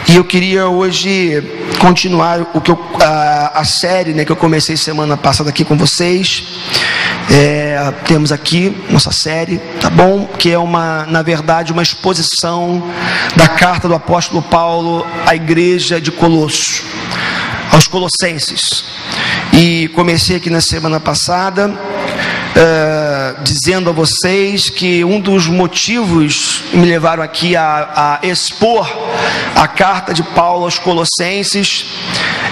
E eu queria hoje continuar a série, né, que eu comecei semana passada aqui com vocês. Temos aqui nossa série, tá bom? Que é na verdade, uma exposição da carta do apóstolo Paulo à igreja de Colosso, aos Colossenses. E comecei aqui na semana passada dizendo a vocês que um dos motivos que me levaram aqui a expor a carta de Paulo aos Colossenses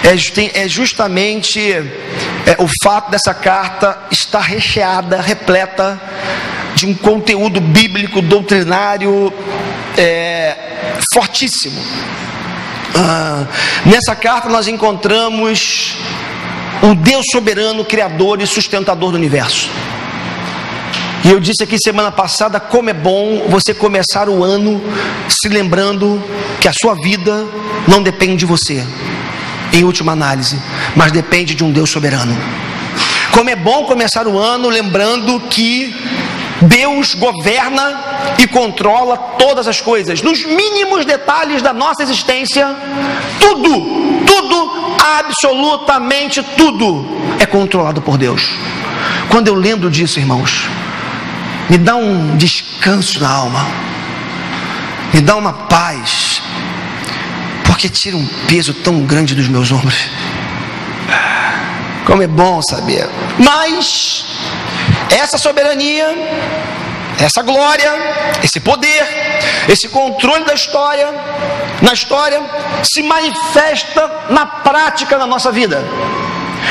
é justamente o fato dessa carta estar recheada, repleta de um conteúdo bíblico, doutrinário fortíssimo. Nessa carta nós encontramos o Deus soberano, criador e sustentador do universo. E eu disse aqui semana passada como é bom você começar o ano se lembrando que a sua vida não depende de você, em última análise, mas depende de um Deus soberano. Como é bom começar o ano lembrando que Deus governa e controla todas as coisas, nos mínimos detalhes da nossa existência. Tudo, absolutamente tudo é controlado por Deus. Quando eu lembro disso, irmãos, me dá um descanso na alma, me dá uma paz, porque tira um peso tão grande dos meus ombros. Como é bom saber. Mas essa soberania, essa glória, esse poder, esse controle da história, na história, se manifesta na prática na nossa vida.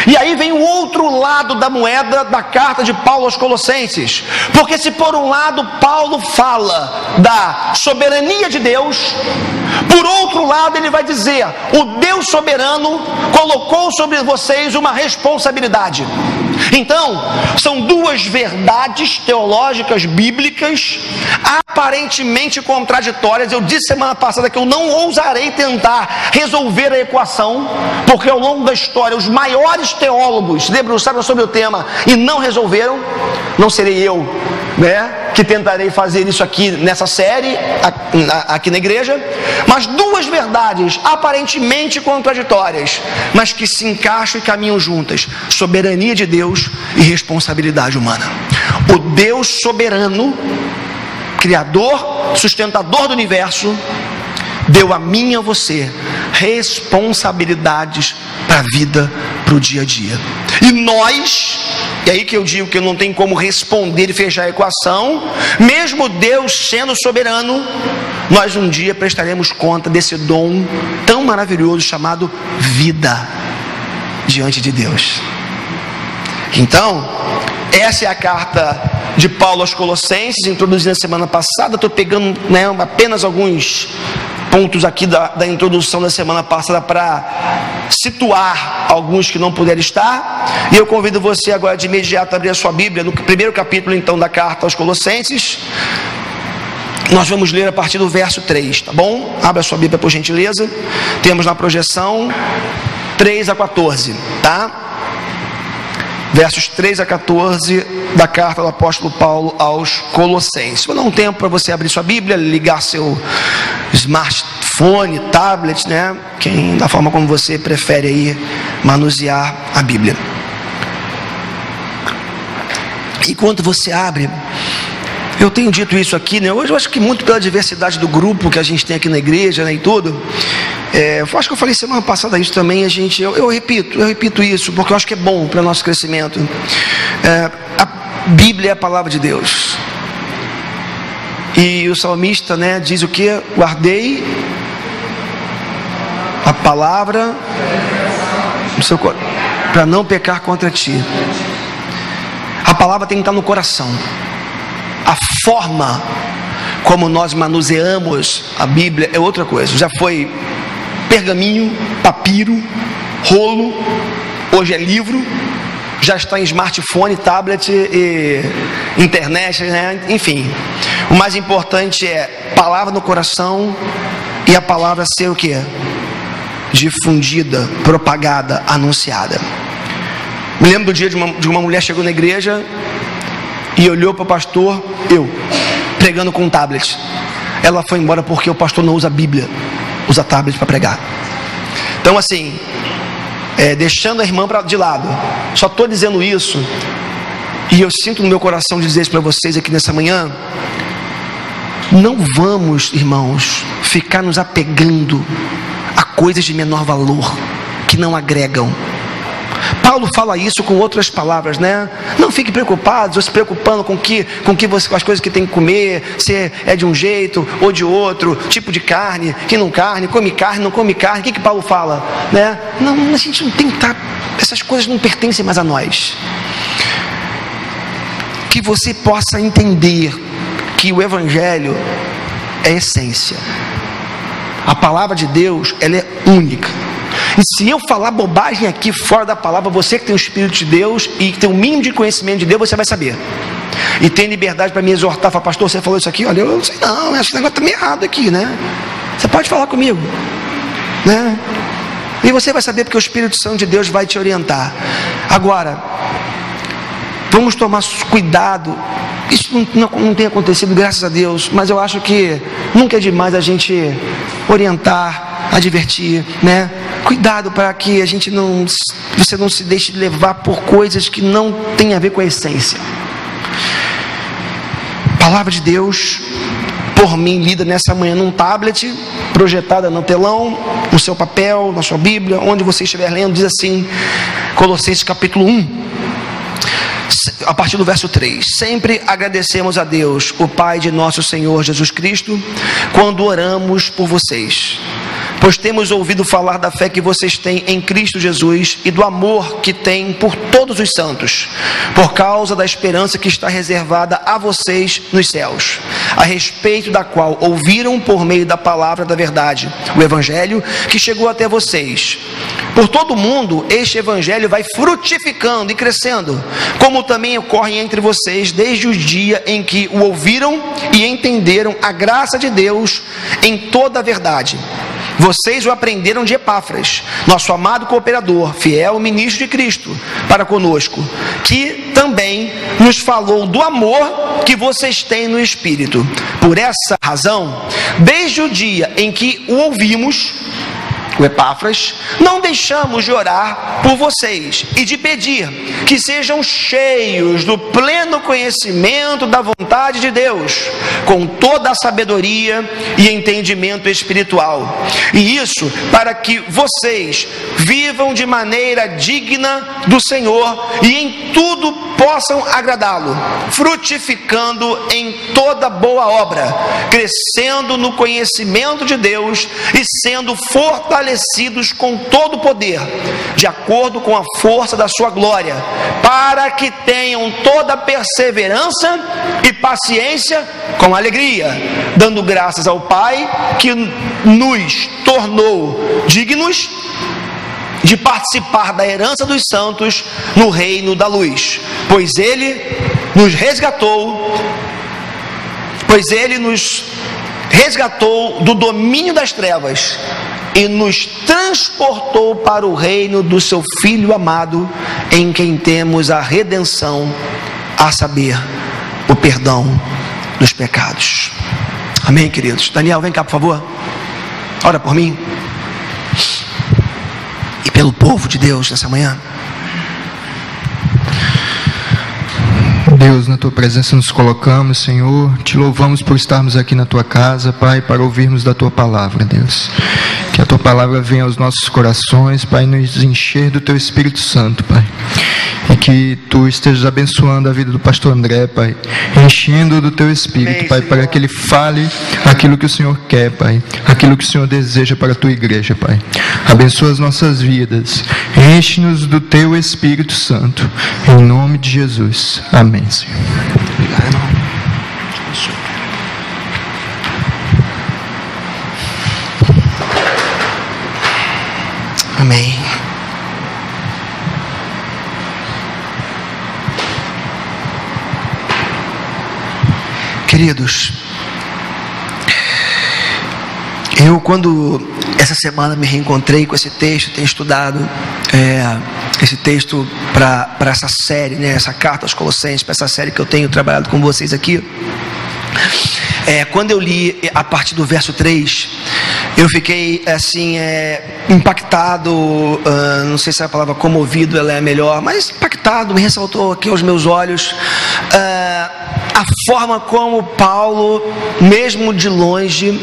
E aí vem o outro lado da moeda da carta de Paulo aos Colossenses. Porque se por um lado Paulo fala da soberania de Deus, por outro lado ele vai dizer: o Deus soberano colocou sobre vocês uma responsabilidade. Então, são duas verdades teológicas bíblicas aparentemente contraditórias. Eu disse semana passada que eu não ousarei tentar resolver a equação, porque ao longo da história os maiores teólogos se debruçaram sobre o tema e não resolveram. Não serei eu, que tentarei fazer isso aqui nessa série, aqui na igreja. Mas duas verdades aparentemente contraditórias, mas que se encaixam e caminham juntas: soberania de Deus e responsabilidade humana. O Deus soberano, criador, sustentador do universo, deu a mim e a você responsabilidades para a vida, para o dia a dia. E nós, e aí que eu digo que não tem como responder e fechar a equação, mesmo Deus sendo soberano, nós um dia prestaremos conta desse dom tão maravilhoso chamado vida diante de Deus. Então, essa é a carta de Paulo aos Colossenses, introduzida na semana passada. Estou pegando apenas alguns pontos aqui da introdução da semana passada para situar alguns que não puderam estar. E eu convido você agora de imediato a abrir a sua Bíblia no primeiro capítulo então da carta aos Colossenses. Nós vamos ler a partir do verso 3, tá bom? Abra a sua Bíblia por gentileza. Temos na projeção 3 a 14, tá? Versos 3 a 14 da carta do apóstolo Paulo aos Colossenses. Vou dar um tempo para você abrir sua Bíblia, ligar seu smartphone, tablet, da forma como você prefere aí manusear a Bíblia. Enquanto você abre, eu tenho dito isso aqui, hoje eu acho que muito pela diversidade do grupo que a gente tem aqui na igreja, e tudo. Eu acho que eu falei semana passada isso também. Eu repito isso, porque eu acho que é bom para o nosso crescimento. A Bíblia é a palavra de Deus. E o salmista, diz o que? Guardei a palavra no seu coração, para não pecar contra ti. A palavra tem que estar no coração. A forma como nós manuseamos a Bíblia é outra coisa. Já foi pergaminho, papiro, rolo, hoje é livro, já está em smartphone, tablet e internet, enfim. O mais importante é palavra no coração e a palavra ser o que? Difundida, propagada, anunciada. Me lembro do dia de uma mulher chegou na igreja e olhou para o pastor, eu pregando com um tablet. Ela foi embora porque o pastor não usa a Bíblia. usa tablet para pregar. Então assim, deixando a irmã de lado, só estou dizendo isso, e eu sinto no meu coração dizer isso para vocês aqui nessa manhã. Não vamos, irmãos, ficar nos apegando a coisas de menor valor, que não agregam. Paulo fala isso com outras palavras, né? Não fique preocupados ou se preocupando com as coisas que tem que comer, se é de um jeito ou de outro, tipo de carne, que não come carne, não come carne. O que Paulo fala? Né? Não, a gente não tem que estar, essas coisas não pertencem mais a nós. Que você possa entender que o Evangelho é essência. A palavra de Deus, ela é única. E se eu falar bobagem aqui fora da palavra, você que tem o Espírito de Deus e que tem o mínimo de conhecimento de Deus, você vai saber. E tem liberdade para me exortar, falar, pastor, você falou isso aqui? Olha, eu não sei não, esse negócio está meio errado aqui, né? Você pode falar comigo, né? E você vai saber porque o Espírito Santo de Deus vai te orientar. Agora, vamos tomar cuidado. Isso não tem acontecido, graças a Deus, mas eu acho que nunca é demais a gente orientar, advertir, né? Cuidado para que você não se deixe levar por coisas que não têm a ver com a essência. Palavra de Deus, por mim, lida nessa manhã num tablet, projetada no telão, no seu papel, na sua Bíblia, onde você estiver lendo, diz assim, Colossenses capítulo 1, a partir do verso 3: sempre agradecemos a Deus, o Pai de nosso Senhor Jesus Cristo, quando oramos por vocês, pois temos ouvido falar da fé que vocês têm em Cristo Jesus e do amor que têm por todos os santos, por causa da esperança que está reservada a vocês nos céus, a respeito da qual ouviram por meio da palavra da verdade, o Evangelho que chegou até vocês. Por todo o mundo, este Evangelho vai frutificando e crescendo, como também ocorre entre vocês desde o dia em que o ouviram e entenderam a graça de Deus em toda a verdade. Vocês o aprenderam de Epáfras, nosso amado cooperador, fiel ministro de Cristo para conosco, que também nos falou do amor que vocês têm no Espírito. Por essa razão, desde o dia em que o ouvimos, o Epáfras, não deixamos de orar por vocês e de pedir que sejam cheios do pleno conhecimento da vontade de Deus, com toda a sabedoria e entendimento espiritual, e isso para que vocês vivam de maneira digna do Senhor e em tudo possam agradá-lo, frutificando em toda boa obra, crescendo no conhecimento de Deus e sendo fortalecidos com todo o poder, de acordo com a força da sua glória, para que tenham toda perseverança e paciência com alegria, dando graças ao Pai que nos tornou dignos de participar da herança dos santos no reino da luz, pois Ele nos resgatou do domínio das trevas e nos transportou para o reino do seu Filho amado, em quem temos a redenção, a saber, o perdão dos pecados. Amém, queridos? Daniel, vem cá, por favor. Ora por mim e pelo povo de Deus nessa manhã. Deus, na Tua presença nos colocamos, Senhor, te louvamos por estarmos aqui na Tua casa, Pai, para ouvirmos da Tua palavra, Deus. Que a Tua palavra venha aos nossos corações, Pai, nos encher do Teu Espírito Santo, Pai. E que Tu estejas abençoando a vida do pastor André, Pai, enchendo do Teu Espírito, Pai, para que ele fale aquilo que o Senhor quer, Pai, aquilo que o Senhor deseja para a Tua igreja, Pai. Abençoa as nossas vidas, enche-nos do Teu Espírito Santo, em nome de Jesus. Amém, Senhor. Obrigado, irmão. Amém. Queridos, eu quando essa semana me reencontrei com esse texto, tenho estudado esse texto para essa série, né, essa carta aos Colossenses, para essa série que eu tenho trabalhado com vocês aqui. Quando eu li a partir do verso 3, eu fiquei assim, impactado, não sei se a palavra comovido ela é a melhor, mas impactado, me ressaltou aqui aos meus olhos a forma como Paulo, mesmo de longe,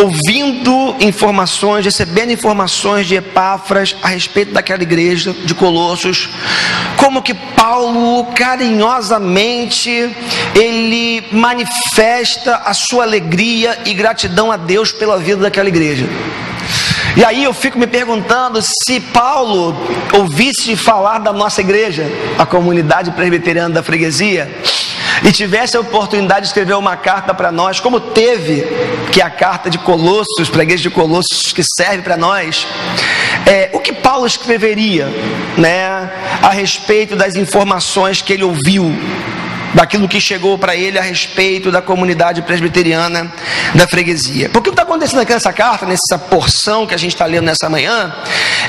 ouvindo informações, recebendo informações de Epáfras a respeito daquela igreja de Colossos, como que Paulo carinhosamente ele manifesta a sua alegria e gratidão a Deus pela vida daquela igreja. E aí eu fico me perguntando se Paulo ouvisse falar da nossa igreja, a comunidade presbiteriana da freguesia, e tivesse a oportunidade de escrever uma carta para nós, como teve, que é a carta de Colossos, para a igreja de Colossos, que serve para nós, o que Paulo escreveria, né, a respeito das informações que ele ouviu, daquilo que chegou para ele a respeito da comunidade presbiteriana da freguesia. Porque o que está acontecendo aqui nessa carta, nessa porção que a gente está lendo nessa manhã,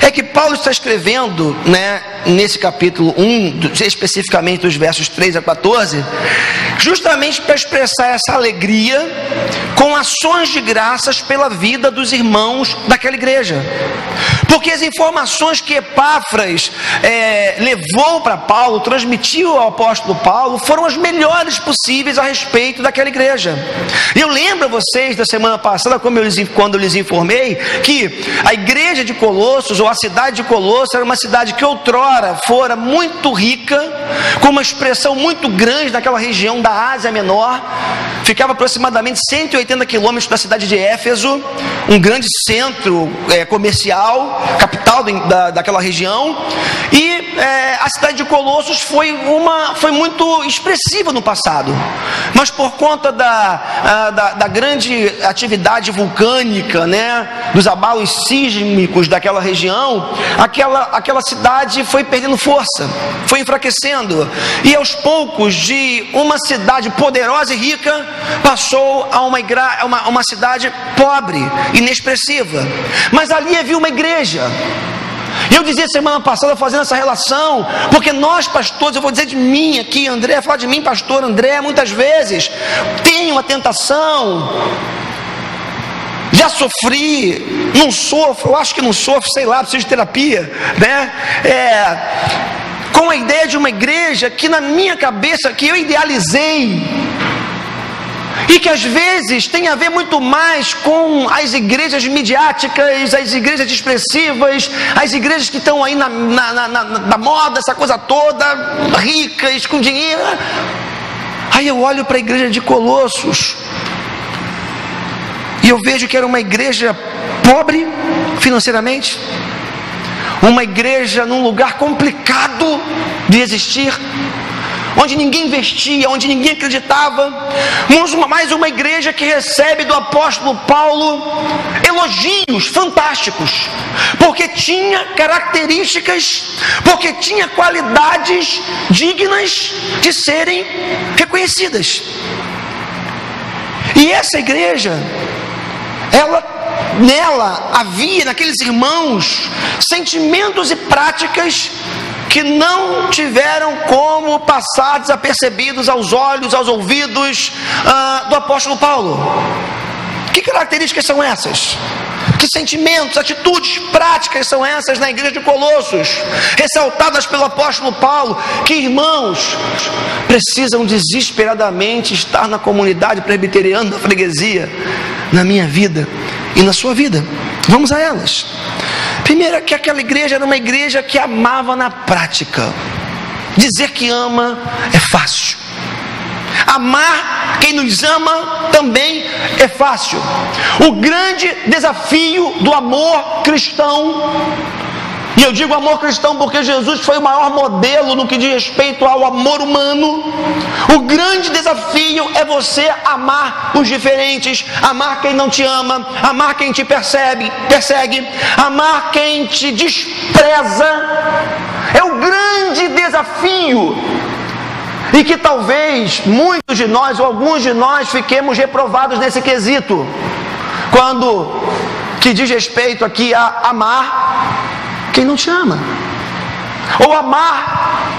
é que Paulo está escrevendo, né, nesse capítulo 1, especificamente dos versos 3 a 14, justamente para expressar essa alegria com ações de graças pela vida dos irmãos daquela igreja. Porque as informações que Epáfras levou para Paulo, transmitiu ao apóstolo Paulo, foram as melhores possíveis a respeito daquela igreja. Eu lembro a vocês da semana passada, quando eu lhes informei, que a igreja de Colossos, ou a cidade de Colossos, era uma cidade que outrora fora muito rica, com uma expressão muito grande naquela região da Ásia Menor, ficava aproximadamente 180 quilômetros da cidade de Éfeso, um grande centro comercial, capital daquela região, e a cidade de Colossos foi muito expressiva no passado, mas por conta da grande atividade vulcânica, né, dos abalos sísmicos daquela região, aquela cidade foi perdendo força, foi enfraquecendo, e aos poucos, de uma cidade poderosa e rica, passou a uma cidade pobre, inexpressiva. Mas ali havia uma igreja. Eu dizia semana passada, fazendo essa relação, porque nós pastores, eu vou dizer de mim aqui, André, falar de mim, pastor André, muitas vezes tenho uma tentação, já sofri, não sofro, eu acho que não sofro, sei lá, preciso de terapia, né? Com a ideia de uma igreja que na minha cabeça, que eu idealizei, e que às vezes tem a ver muito mais com as igrejas midiáticas, as igrejas expressivas, as igrejas que estão aí na moda, essa coisa toda, ricas, com dinheiro. Aí eu olho para a igreja de Colossos e eu vejo que era uma igreja pobre financeiramente, uma igreja num lugar complicado de existir, onde ninguém investia, onde ninguém acreditava, mais uma igreja que recebe do apóstolo Paulo elogios fantásticos, porque tinha características, porque tinha qualidades dignas de serem reconhecidas. E essa igreja, nela havia, naqueles irmãos, sentimentos e práticas que não tiveram como passar desapercebidos aos olhos, aos ouvidos do apóstolo Paulo. Que características são essas? Que sentimentos, atitudes práticas são essas na igreja de Colossos, ressaltadas pelo apóstolo Paulo, que irmãos precisam desesperadamente estar na comunidade presbiteriana da freguesia, na minha vida e na sua vida? Vamos a elas. Primeiro, que aquela igreja era uma igreja que amava na prática. Dizer que ama é fácil. Amar quem nos ama também é fácil. O grande desafio do amor cristão, e eu digo amor cristão porque Jesus foi o maior modelo no que diz respeito ao amor humano. O grande desafio é você amar os diferentes, amar quem não te ama, amar quem te persegue, amar quem te despreza. É o grande desafio, e que talvez muitos de nós, ou alguns de nós, fiquemos reprovados nesse quesito, quando que diz respeito aqui a amar quem não te ama, ou amar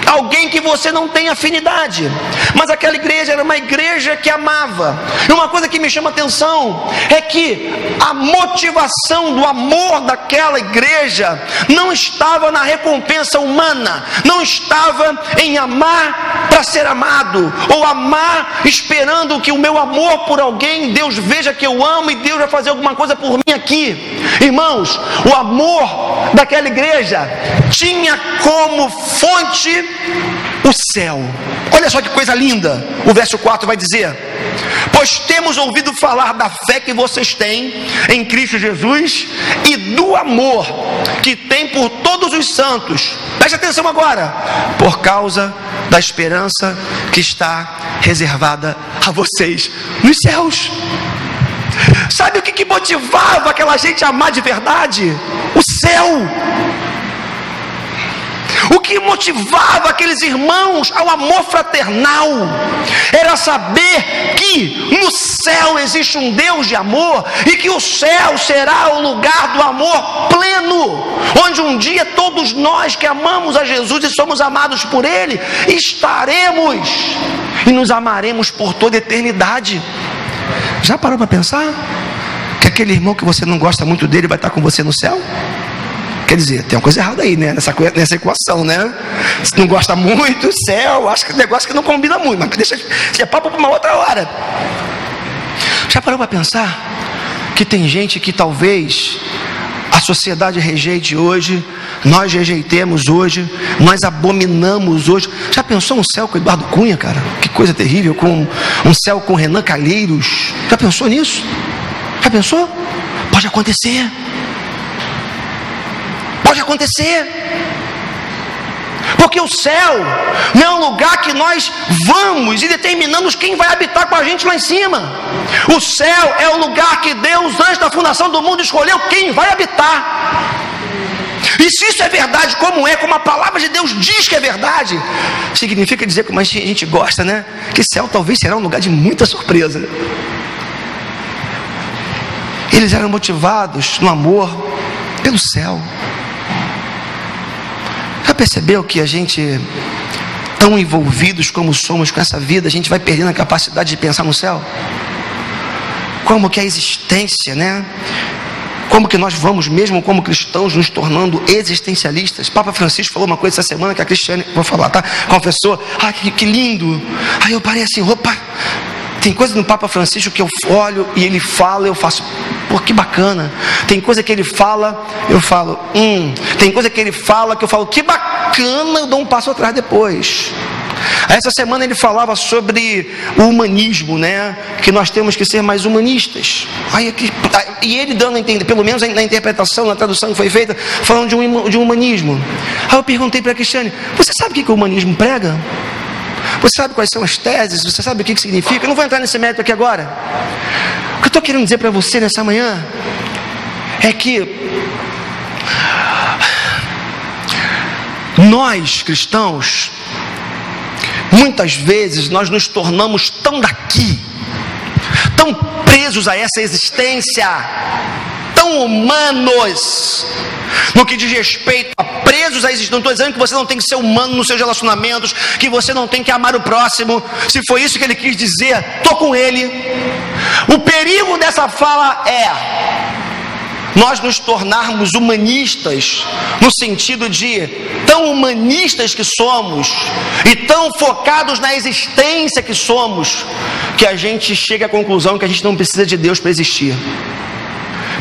alguém que você não tem afinidade, mas aquela igreja era uma igreja que amava. E uma coisa que me chama a atenção é que a motivação do amor daquela igreja não estava na recompensa humana, não estava em amar para ser amado, ou amar esperando que o meu amor por alguém, Deus veja que eu amo e Deus vai fazer alguma coisa por mim aqui. Irmãos, o amor daquela igreja tinha como fonte o céu. Olha só que coisa linda, o verso 4 vai dizer: pois temos ouvido falar da fé que vocês têm em Cristo Jesus e do amor que tem por todos os santos. Preste atenção agora, por causa da esperança que está reservada a vocês nos céus. Sabe o que motivava aquela gente a amar de verdade? O céu. O que motivava aqueles irmãos ao amor fraternal era saber que no céu existe um Deus de amor e que o céu será o lugar do amor pleno, onde um dia todos nós que amamos a Jesus e somos amados por Ele estaremos e nos amaremos por toda a eternidade. Já parou para pensar que aquele irmão que você não gosta muito dele vai estar com você no céu? Quer dizer, tem uma coisa errada aí, né? Nessa equação, né? Se não gosta muito, céu, acho que é um negócio que não combina muito, mas deixa, é papo para uma outra hora. Já parou para pensar que tem gente que talvez a sociedade rejeite hoje, nós rejeitemos hoje, nós abominamos hoje? Já pensou um céu com Eduardo Cunha, cara? Que coisa terrível, com um céu com Renan Calheiros. Já pensou nisso? Já pensou? Pode acontecer. Pode acontecer, porque o céu não é um lugar que nós vamos e determinamos quem vai habitar com a gente lá em cima. O céu é o lugar que Deus, antes da fundação do mundo, escolheu quem vai habitar. E se isso é verdade, como a palavra de Deus diz que é verdade, significa dizer, como a gente gosta, né? Que céu talvez será um lugar de muita surpresa. Eles eram motivados no amor pelo céu. Já percebeu que a gente, tão envolvidos como somos com essa vida, a gente vai perdendo a capacidade de pensar no céu? Como que a existência, né? Como que nós vamos, mesmo como cristãos, nos tornando existencialistas? Papa Francisco falou uma coisa essa semana que a Cristiane, vou falar, tá? Confessou, que lindo. Aí eu parei assim, opa, tem coisa no Papa Francisco que eu olho e ele fala, eu faço, pô, que bacana. Tem coisa que ele fala, eu falo, Tem coisa que ele fala que eu falo, que bacana, eu dou um passo atrás depois. Essa semana ele falava sobre o humanismo, né? Que nós temos que ser mais humanistas. E ele dando a entender, pelo menos na interpretação, na tradução que foi feita, falando de um humanismo. Aí eu perguntei para a Cristiane, você sabe o que o humanismo prega? Você sabe quais são as teses? Você sabe o que significa? Eu não vou entrar nesse mérito aqui agora. O que eu estou querendo dizer para você nessa manhã é que nós cristãos, muitas vezes nós nos tornamos tão daqui, tão presos a essa existência, tão humanos, no que diz respeito a presos a existência. Não estou dizendo que você não tem que ser humano nos seus relacionamentos, que você não tem que amar o próximo. Se foi isso que ele quis dizer, estou com ele. O perigo dessa fala é nós nos tornarmos humanistas, no sentido de tão humanistas que somos e tão focados na existência que somos, que a gente chega à conclusão que a gente não precisa de Deus para existir,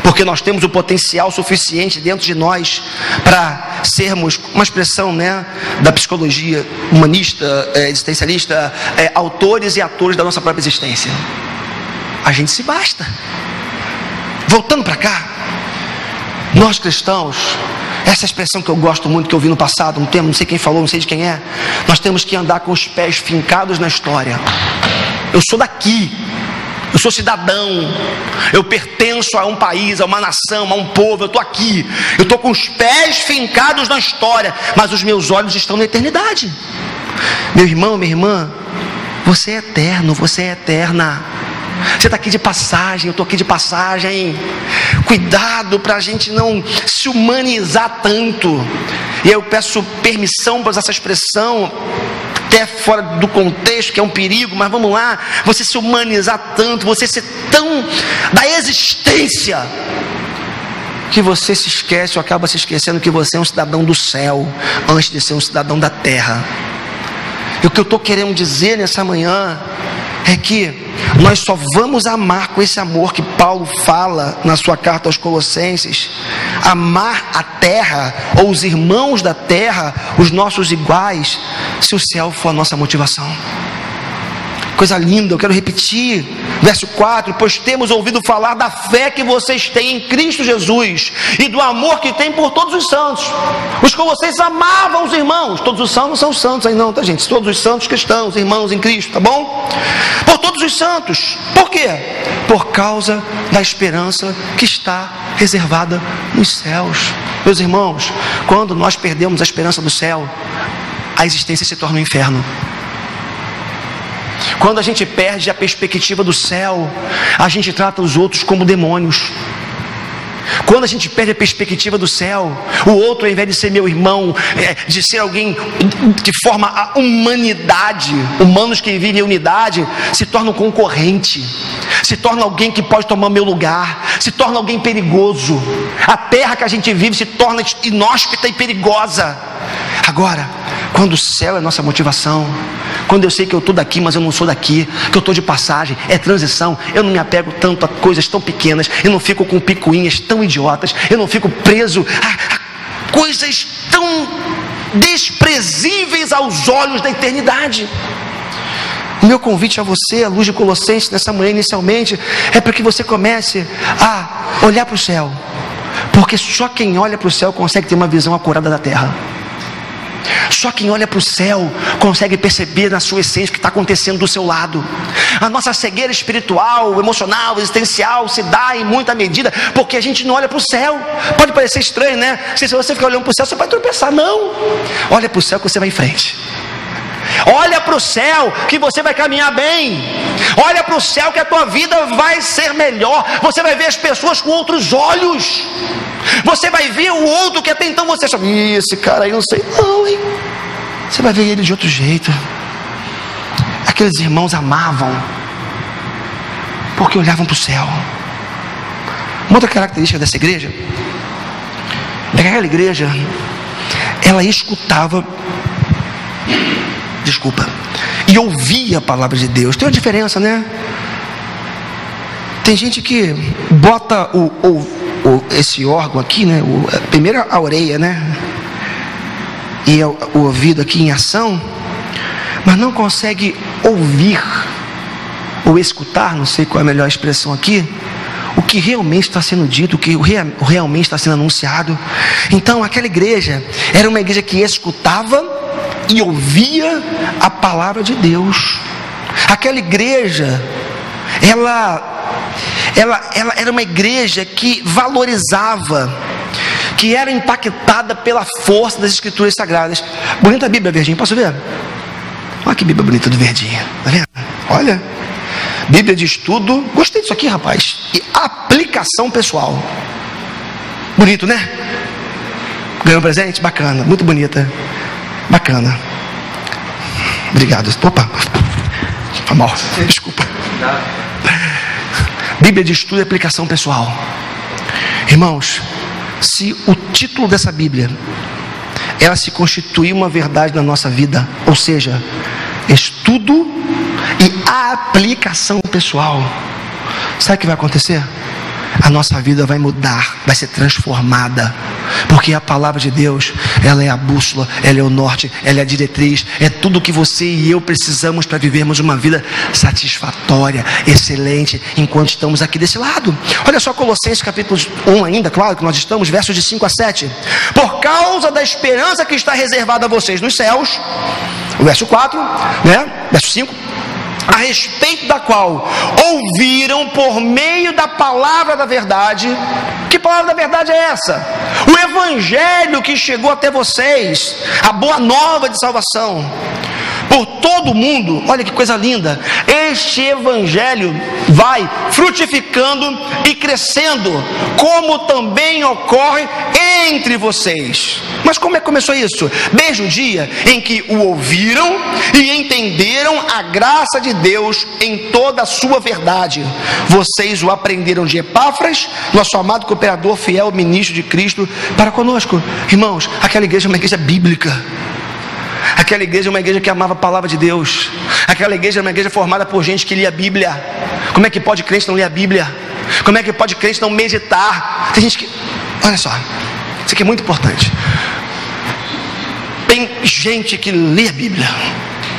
porque nós temos o potencial suficiente dentro de nós para sermos, uma expressão, né, da psicologia humanista, existencialista, autores e atores da nossa própria existência. A gente se basta. Voltando para cá, nós cristãos, essa expressão que eu gosto muito, que eu vi no passado, um termo, não sei quem falou, não sei de quem é, nós temos que andar com os pés fincados na história. Eu sou daqui, eu sou cidadão, eu pertenço a um país, a uma nação, a um povo, eu estou aqui, eu estou com os pés fincados na história, mas os meus olhos estão na eternidade. Meu irmão, minha irmã, você é eterno, você é eterna. Você está aqui de passagem, eu estou aqui de passagem. Cuidado para a gente não se humanizar tanto. E aí eu peço permissão para usar essa expressão, até fora do contexto, que é um perigo, mas vamos lá. Você se humanizar tanto, você ser tão da existência, que você se esquece ou acaba se esquecendo que você é um cidadão do céu, antes de ser um cidadão da terra. E o que eu estou querendo dizer nessa manhã é que nós só vamos amar com esse amor que Paulo fala na sua carta aos Colossenses, amar a terra, ou os irmãos da terra, os nossos iguais, se o céu for a nossa motivação. Coisa linda, eu quero repetir, verso 4, pois temos ouvido falar da fé que vocês têm em Cristo Jesus, e do amor que têm por todos os santos. Os colossenses amavam os irmãos, todos os santos não são santos aí não, tá gente? Todos os santos cristãos, irmãos em Cristo, tá bom? Por todos os santos, por quê? Por causa da esperança que está reservada nos céus. Meus irmãos, quando nós perdemos a esperança do céu, a existência se torna um inferno. Quando a gente perde a perspectiva do céu, a gente trata os outros como demônios. Quando a gente perde a perspectiva do céu, o outro, ao invés de ser meu irmão, de ser alguém que forma a humanidade, humanos que vivem em unidade, se torna um concorrente, se torna alguém que pode tomar meu lugar, se torna alguém perigoso. A terra que a gente vive se torna inóspita e perigosa. Agora, quando o céu é nossa motivação, quando eu sei que eu estou daqui, mas eu não sou daqui, que eu estou de passagem, é transição, eu não me apego tanto a coisas tão pequenas, eu não fico com picuinhas tão idiotas, eu não fico preso a coisas tão desprezíveis aos olhos da eternidade. O meu convite a você, à luz de Colossenses, nessa manhã inicialmente, é para que você comece a olhar para o céu, porque só quem olha para o céu consegue ter uma visão acurada da terra. Só quem olha para o céu consegue perceber na sua essência o que está acontecendo do seu lado. A nossa cegueira espiritual, emocional, existencial se dá em muita medida porque a gente não olha para o céu. Pode parecer estranho, né? Se você ficar olhando para o céu, você vai tropeçar. Não, olha para o céu que você vai em frente. Olha para o céu que você vai caminhar bem. Olha para o céu que a tua vida vai ser melhor. Você vai ver as pessoas com outros olhos. Você vai ver o outro que até então você achava, esse cara aí não sei não, hein? Você vai ver ele de outro jeito. Aqueles irmãos amavam porque olhavam para o céu. Uma outra característica dessa igreja é que aquela igreja, ela escutava, e ouvia a palavra de Deus. Tem uma diferença, né? Tem gente que bota esse órgão aqui, né? Primeiro a orelha, né? E o ouvido aqui em ação, mas não consegue ouvir ou escutar, não sei qual é a melhor expressão aqui, o que realmente está sendo dito, o que realmente está sendo anunciado. Então aquela igreja era uma igreja que escutava e ouvia a palavra de Deus. Aquela igreja, ela era uma igreja que valorizava, que era impactada pela força das escrituras sagradas. Bonita a Bíblia, verdinho, posso ver? Olha que Bíblia bonita do verdinho, tá vendo? Olha, Bíblia de estudo, gostei disso aqui, rapaz. E aplicação pessoal, bonito, né? Ganhou um presente? Bacana, muito bonita, bacana. Obrigado. Opa, foi mal, desculpa. Bíblia de estudo e aplicação pessoal. Irmãos, se o título dessa Bíblia ela se constituir uma verdade na nossa vida, ou seja, estudo e aplicação pessoal, sabe o que vai acontecer? A nossa vida vai mudar, vai ser transformada, porque a palavra de Deus, ela é a bússola, ela é o norte, ela é a diretriz, é tudo o que você e eu precisamos para vivermos uma vida satisfatória, excelente, enquanto estamos aqui desse lado. Olha só Colossenses capítulo 1 ainda, claro que nós estamos, versos de 5 a 7. Por causa da esperança que está reservada a vocês nos céus, o verso 4, né? Verso 5. A respeito da qual ouviram por meio da palavra da verdade. Que palavra da verdade é essa? O evangelho que chegou até vocês, a boa nova de salvação, por todo o mundo, olha que coisa linda, este evangelho vai frutificando e crescendo, como também ocorre entre vocês. Mas como é que começou isso? Desde o dia em que o ouviram e entenderam a graça de Deus em toda a sua verdade. Vocês o aprenderam de Epáfras, nosso amado cooperador, fiel ministro de Cristo, para conosco. Irmãos, aquela igreja é uma igreja bíblica. Aquela igreja é uma igreja que amava a palavra de Deus. Aquela igreja é uma igreja formada por gente que lia a Bíblia. Como é que pode crente não ler a Bíblia? Como é que pode crente não meditar? Tem gente que... Olha só, isso aqui é muito importante. Tem gente que lê a Bíblia,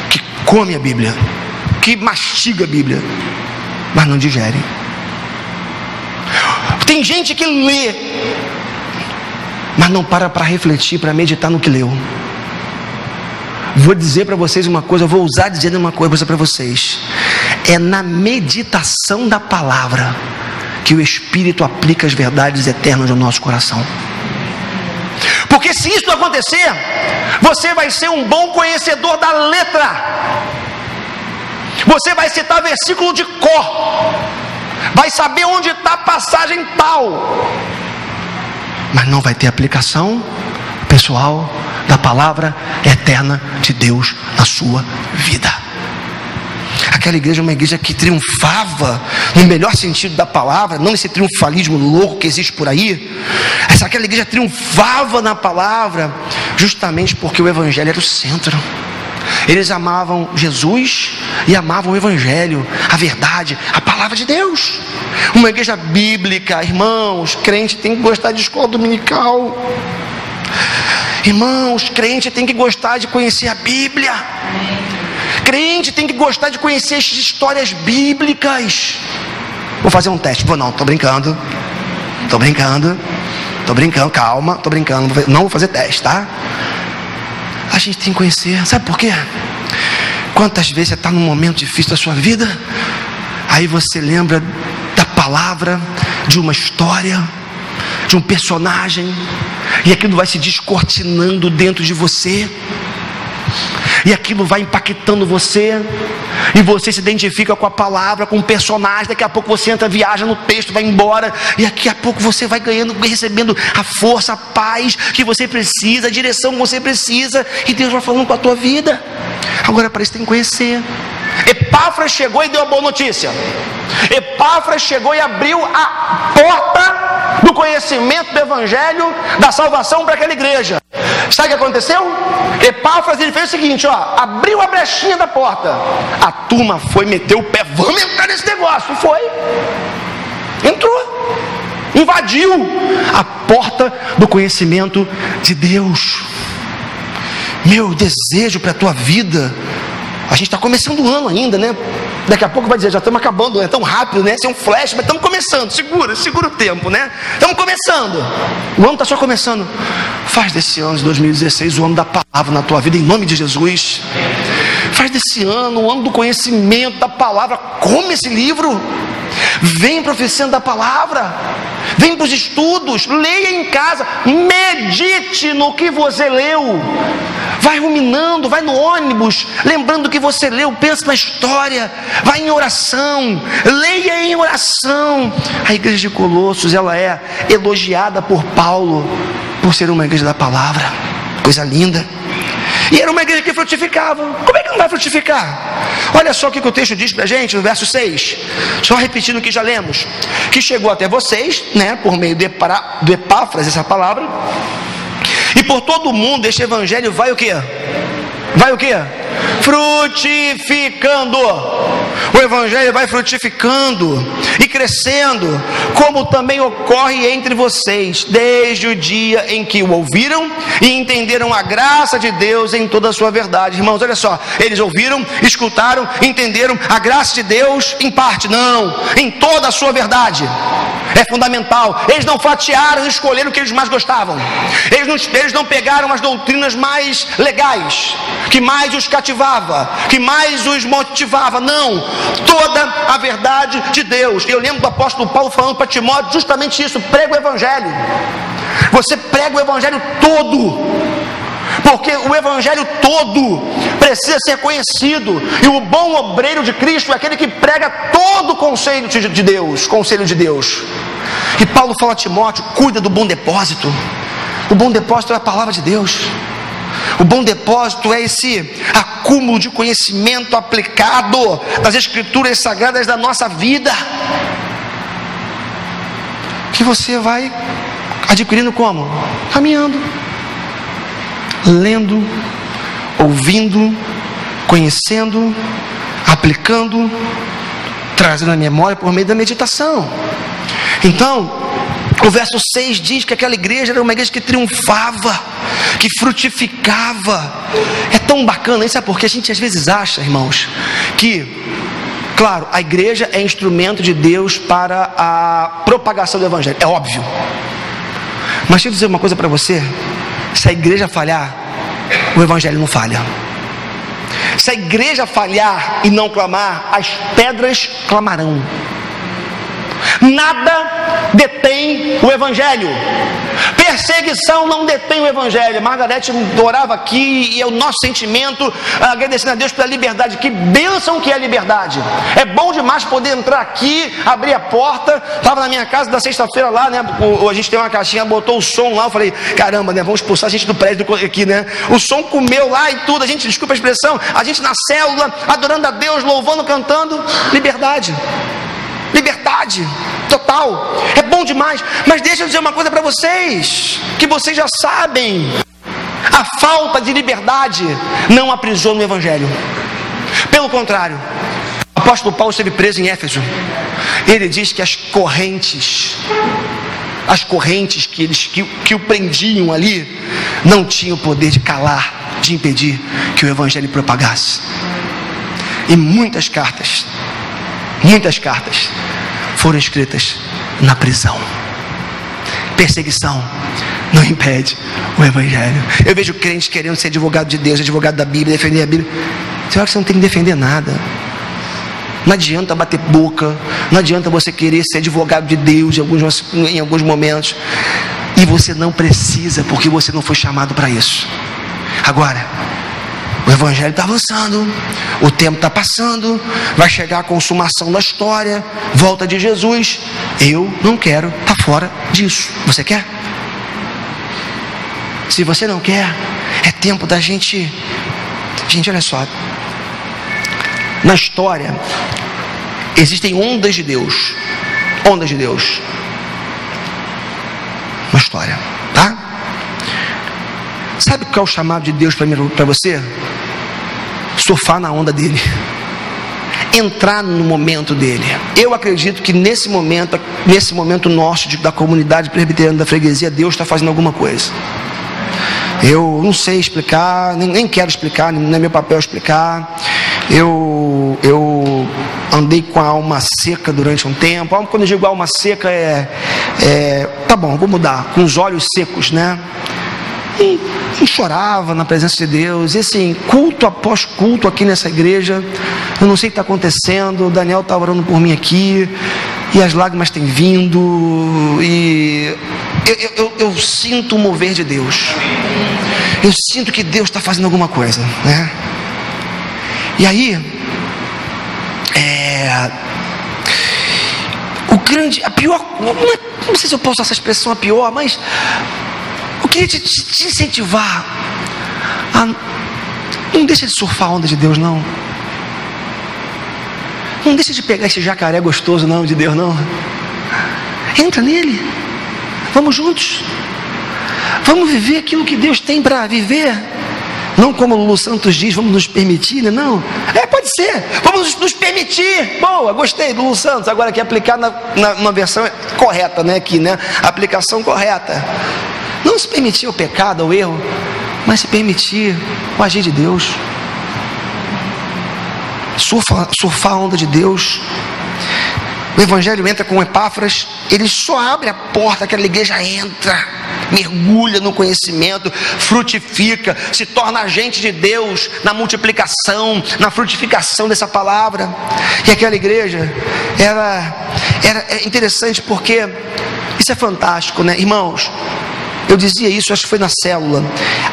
que come a Bíblia, que mastiga a Bíblia, mas não digere. Tem gente que lê, mas não para refletir, para meditar no que leu. Vou dizer para vocês uma coisa, vou ousar dizer uma coisa para vocês. É na meditação da palavra que o Espírito aplica as verdades eternas no nosso coração. Porque se isso acontecer, você vai ser um bom conhecedor da letra. Você vai citar versículo de cor, vai saber onde está a passagem tal, mas não vai ter aplicação pessoal da palavra eterna de Deus na sua vida. Aquela igreja é uma igreja que triunfava no melhor sentido da palavra, não esse triunfalismo louco que existe por aí. Aquela igreja triunfava na palavra justamente porque o evangelho era o centro. Eles amavam Jesus e amavam o evangelho, a verdade, a palavra de Deus. Uma igreja bíblica, irmãos, crente tem que gostar de escola dominical. Irmãos, crente tem que gostar de conhecer a Bíblia. Crente tem que gostar de conhecer as histórias bíblicas. Vou fazer um teste. Não, estou brincando, calma, estou brincando, não vou fazer teste, tá? A gente tem que conhecer, sabe por quê? Quantas vezes você está num momento difícil da sua vida, aí você lembra da palavra, de uma história, de um personagem, e aquilo vai se descortinando dentro de você, e aquilo vai impactando você, e você se identifica com a palavra, com o personagem. Daqui a pouco você entra, viaja no texto, vai embora, e daqui a pouco você vai ganhando, recebendo a força, a paz que você precisa, a direção que você precisa, e Deus vai falando com a tua vida. Agora para isso tem que conhecer. Epáfras chegou e deu a boa notícia. Epáfras chegou e abriu a porta do conhecimento do evangelho, da salvação para aquela igreja. Sabe o que aconteceu? Epáfras, ele fez o seguinte, abriu a brechinha da porta. A turma foi, meteu o pé, vamos entrar nesse negócio. E foi, entrou, invadiu a porta do conhecimento de Deus. Meu desejo para a tua vida, a gente está começando o ano ainda, né? Daqui a pouco vai dizer, já estamos acabando, é tão rápido, né? Isso é um flash, mas estamos começando, segura o tempo, né? Estamos começando, o ano está só começando. Faz desse ano de 2016 o ano da palavra na tua vida, em nome de Jesus. Faz desse ano o ano do conhecimento da palavra. Come esse livro, vem profetizando da palavra, vem para os estudos, leia em casa, medite no que você leu. Vai ruminando, vai no ônibus, lembrando do que você leu, pensa na história, vai em oração, leia em oração. A igreja de Colossos, ela é elogiada por Paulo, por ser uma igreja da palavra, coisa linda. E era uma igreja que frutificava. Como é que não vai frutificar? Olha só o que o texto diz para a gente no verso 6, só repetindo o que já lemos, que chegou até vocês, né, por meio do Epáfras, essa palavra, e por todo o mundo este evangelho vai o quê? Vai o quê? Frutificando. O evangelho vai frutificando e crescendo, como também ocorre entre vocês, desde o dia em que o ouviram e entenderam a graça de Deus em toda a sua verdade. Irmãos, olha só, eles ouviram, escutaram, entenderam a graça de Deus em parte, não, em toda a sua verdade. É fundamental. Eles não fatiaram e escolheram o que eles mais gostavam. Eles não pegaram as doutrinas mais legais, que mais os cativava, que mais os motivava. Não, toda a verdade de Deus. Eu lembro do apóstolo Paulo falando para Timóteo justamente isso: prega o evangelho. Você prega o evangelho todo, porque o evangelho todo precisa ser conhecido, e o bom obreiro de Cristo é aquele que prega todo o conselho de Deus. E Paulo fala a Timóteo: cuida do bom depósito. O bom depósito é a palavra de Deus. O bom depósito é esse acúmulo de conhecimento aplicado das escrituras sagradas da nossa vida, que você vai adquirindo como? Caminhando, lendo, ouvindo, conhecendo, aplicando, trazendo a memória por meio da meditação. Então, o verso 6 diz que aquela igreja era uma igreja que triunfava, que frutificava. É tão bacana isso, sabe por quê? A gente às vezes acha, irmãos, que, claro, a igreja é instrumento de Deus para a propagação do evangelho, é óbvio. Mas deixa eu dizer uma coisa para você: se a igreja falhar, o evangelho não falha. Se a igreja falhar e não clamar, as pedras clamarão. Nada detém o evangelho. Perseguição não detém o evangelho. Margarete orava aqui, e é o nosso sentimento, agradecendo a Deus pela liberdade. Que bênção que é a liberdade. É bom demais poder entrar aqui, abrir a porta. Estava na minha casa da sexta-feira lá, né? A gente tem uma caixinha, botou o som lá. Eu falei: caramba, né? Vamos expulsar a gente do prédio aqui, né? O som comeu lá e tudo. A gente, desculpa a expressão, a gente na célula, adorando a Deus, louvando, cantando. Liberdade total, é bom demais. Mas deixa eu dizer uma coisa para vocês, que vocês já sabem: a falta de liberdade não aprisiona o evangelho. Pelo contrário, o apóstolo Paulo esteve preso em Éfeso. Ele diz que as correntes que o prendiam ali não tinham o poder de calar, de impedir que o evangelho propagasse. E muitas cartas foram escritas na prisão. Perseguição não impede o evangelho. Eu vejo crentes querendo ser advogado de Deus, advogado da Bíblia, defender a Bíblia. Você acha que você não tem que defender nada? Não adianta bater boca, não adianta você querer ser advogado de Deus em alguns momentos, e você não precisa, porque você não foi chamado para isso. Agora, o evangelho está avançando, o tempo está passando, vai chegar a consumação da história, volta de Jesus. Eu não quero estar fora disso. Você quer? Se você não quer, é tempo da gente. Gente, olha só. Na história existem ondas de Deus. Ondas de Deus. Na história, tá? Sabe qual é o chamado de Deus para você? Surfar na onda dele, entrar no momento dele. Eu acredito que nesse momento nosso da comunidade presbiteriana da freguesia, Deus está fazendo alguma coisa. Eu não sei explicar, nem quero explicar, não é meu papel explicar. Eu andei com a alma seca durante um tempo. Quando eu digo alma seca, tá bom, vou mudar, com os olhos secos, né? E chorava na presença de Deus. E assim, culto após culto aqui nessa igreja, eu não sei o que está acontecendo. O Daniel está orando por mim aqui, e as lágrimas têm vindo, e eu sinto o mover de Deus. Eu sinto que Deus está fazendo alguma coisa, né? E aí, a pior, não sei se eu posso usar essa expressão, a pior, mas eu queria te incentivar a não deixa de surfar a onda de Deus, não. Não deixa de pegar esse jacaré gostoso, não, de Deus, não. Entra nele. Vamos juntos. Vamos viver aquilo que Deus tem para viver. Não como o Lulu Santos diz, vamos nos permitir, né? Não. Pode ser. Vamos nos permitir. Boa, gostei do Lulu Santos. Agora aqui aplicar na versão correta, né? Aqui, né? Aplicação correta. Não se permitir o pecado, o erro, mas se permitir o agir de Deus. Surfar a onda de Deus. O evangelho entra com Epáfras, ele só abre a porta, aquela igreja entra, mergulha no conhecimento, frutifica, se torna agente de Deus na multiplicação, na frutificação dessa palavra. E aquela igreja era interessante, porque isso é fantástico, né, irmãos? eu dizia isso, acho que foi na célula,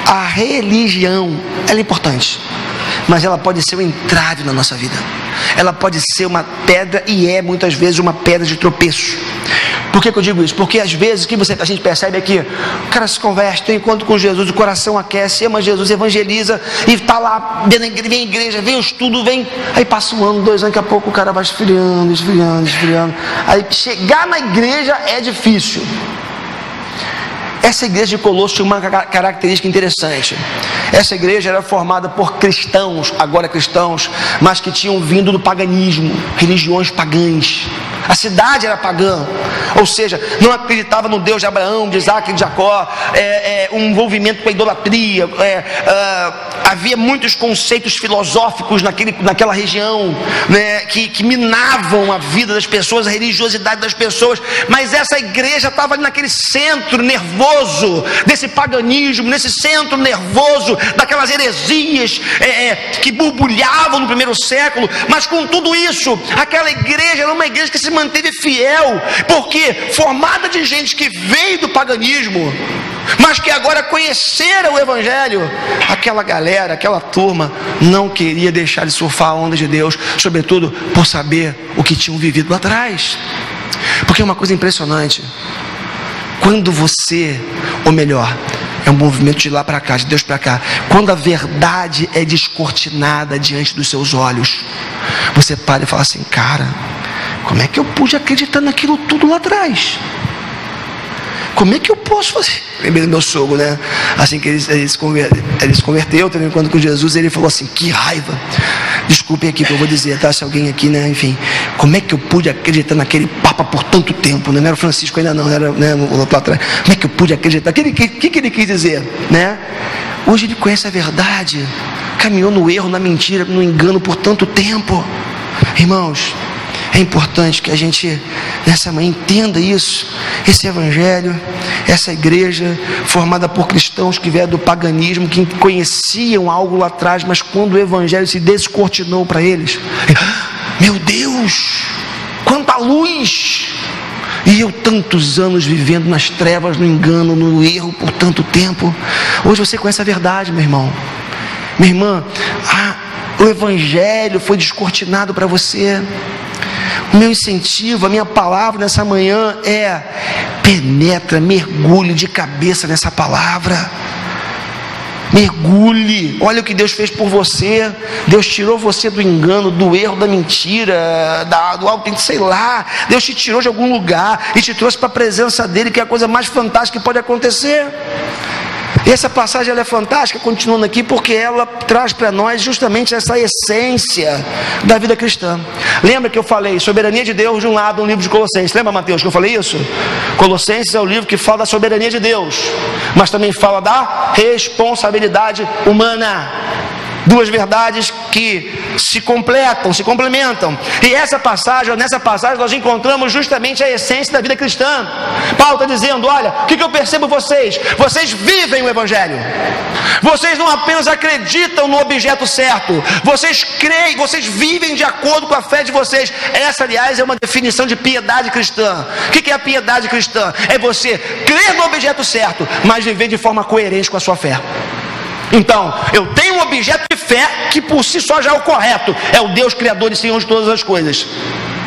a religião, ela é importante, mas ela pode ser um entrave na nossa vida. Ela pode ser uma pedra, e é muitas vezes uma pedra de tropeço. Por que eu digo isso? Porque às vezes o que a gente percebe é que o cara se converte, tem encontro com Jesus, o coração aquece, ama Jesus, evangeliza, e está lá, vem a igreja, vem o estudo, aí passa 1 ano, 2 anos, daqui a pouco o cara vai esfriando. Aí chegar na igreja é difícil. Essa igreja de Colossos tinha uma característica interessante. Essa igreja era formada por cristãos, agora cristãos, mas que tinham vindo do paganismo, religiões pagãs. A cidade era pagã, ou seja, não acreditava no Deus de Abraão, de Isaac e de Jacó, um envolvimento com a idolatria, havia muitos conceitos filosóficos naquela região, né, que minavam a vida das pessoas, a religiosidade das pessoas. Mas essa igreja estava ali naquele centro nervoso desse paganismo, nesse centro nervoso daquelas heresias que borbulhavam no primeiro século. Mas com tudo isso, aquela igreja era uma igreja que se manteve fiel, porque formada de gente que veio do paganismo, mas que agora conheceram o evangelho, aquela galera, aquela turma não queria deixar de surfar a onda de Deus, sobretudo por saber o que tinham vivido lá atrás. Porque é uma coisa impressionante, quando você, ou melhor, é um movimento de lá para cá, de Deus para cá, quando a verdade é descortinada diante dos seus olhos, você para e fala assim: cara, como é que eu pude acreditar naquilo tudo lá atrás? Como é que eu posso fazer? Lembrei do meu sogro, né? Assim que ele se converteu, teve um encontro com Jesus, ele falou assim: que raiva. Desculpem aqui que eu vou dizer, tá? Se alguém aqui, né? Enfim, como é que eu pude acreditar naquele Papa por tanto tempo? Não era o Francisco ainda não, era, né, o outro lá atrás. Como é que eu pude acreditar? O que ele quis dizer, né? Hoje ele conhece a verdade, caminhou no erro, na mentira, no engano por tanto tempo. Irmãos, é importante que a gente nessa manhã entenda isso. Esse evangelho, essa igreja formada por cristãos que vieram do paganismo, que conheciam algo lá atrás, mas quando o evangelho se descortinou para eles, meu Deus, quanta luz! E eu tantos anos vivendo nas trevas, no engano, no erro por tanto tempo. Hoje você conhece a verdade, meu irmão, minha irmã. O evangelho foi descortinado para você. O meu incentivo, a minha palavra nessa manhã é: penetra, mergulhe de cabeça nessa palavra. Mergulhe, olha o que Deus fez por você. Deus tirou você do engano, do erro, da mentira, do algo, sei lá. Deus te tirou de algum lugar e te trouxe para a presença dele, que é a coisa mais fantástica que pode acontecer. E essa passagem ela é fantástica, continuando aqui, porque ela traz para nós justamente essa essência da vida cristã. Lembra que eu falei soberania de Deus de um lado no livro de Colossenses? Lembra, Mateus, que eu falei isso? Colossenses é o livro que fala da soberania de Deus, mas também fala da responsabilidade humana. Duas verdades que se completam, se complementam. E nessa passagem nós encontramos justamente a essência da vida cristã. Paulo está dizendo: olha, o que eu percebo vocês? Vocês vivem o evangelho. Vocês não apenas acreditam no objeto certo, vocês creem, vocês vivem de acordo com a fé de vocês. Essa, aliás, é uma definição de piedade cristã. O que é a piedade cristã? É você crer no objeto certo, mas viver de forma coerente com a sua fé. Então, eu tenho um objeto de fé que por si só já é o correto, é o Deus Criador e Senhor de todas as coisas.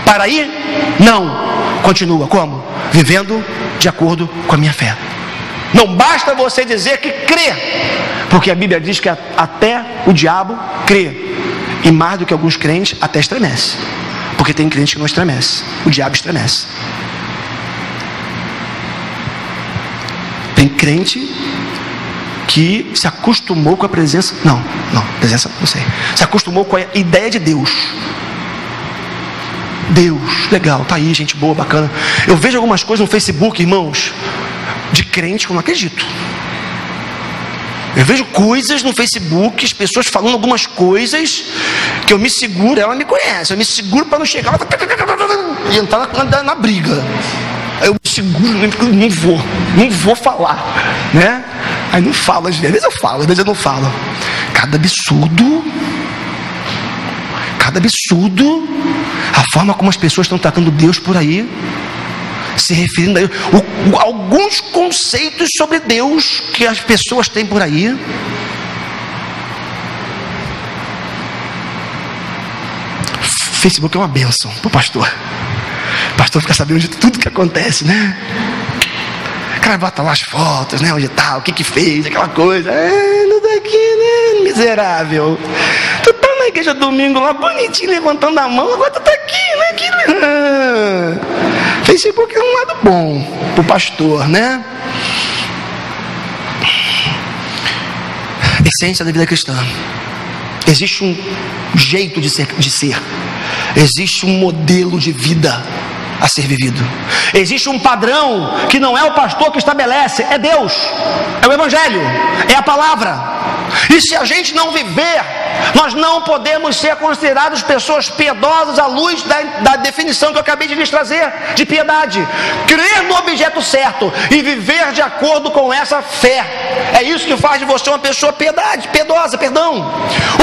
Para aí? Não. Continua como? Vivendo de acordo com a minha fé. Não basta você dizer que crê, porque a Bíblia diz que até o diabo crê, e mais do que alguns crentes até estremece, porque tem crente que não estremece, o diabo estremece. Tem crente que se acostumou com a presença, presença não sei, se acostumou com a ideia de Deus. Deus, legal, tá aí, gente boa, bacana. Eu vejo algumas coisas no Facebook, irmãos, de crente que eu não acredito. Eu vejo coisas no Facebook, as pessoas falando algumas coisas que eu me seguro, ela me conhece, eu me seguro para não chegar e entrar na briga. Eu me seguro, não vou falar, né? Aí não falo, às vezes eu falo, às vezes eu não falo. Cada absurdo, a forma como as pessoas estão tratando Deus por aí. se referindo a alguns conceitos sobre Deus que as pessoas têm por aí. Facebook é uma bênção para o pastor. O pastor fica sabendo de tudo que acontece, né? O cara bota lá as fotos, né? Onde tá, o que fez, aquela coisa. Não tá aqui, né? Miserável. Tu tá na igreja domingo lá, bonitinho, levantando a mão. Agora tu tá aqui, né? Facebook é um lado bom pro pastor, né? Essência da vida cristã. Existe um jeito de ser. Existe um modelo de vida a ser vivido. Existe um padrão que não é o pastor que estabelece, é Deus, é o Evangelho, é a palavra. E se a gente não viver, nós não podemos ser considerados pessoas piedosas à luz da definição que eu acabei de lhes trazer de piedade. Crer no objeto certo e viver de acordo com essa fé, é isso que faz de você uma pessoa piedosa.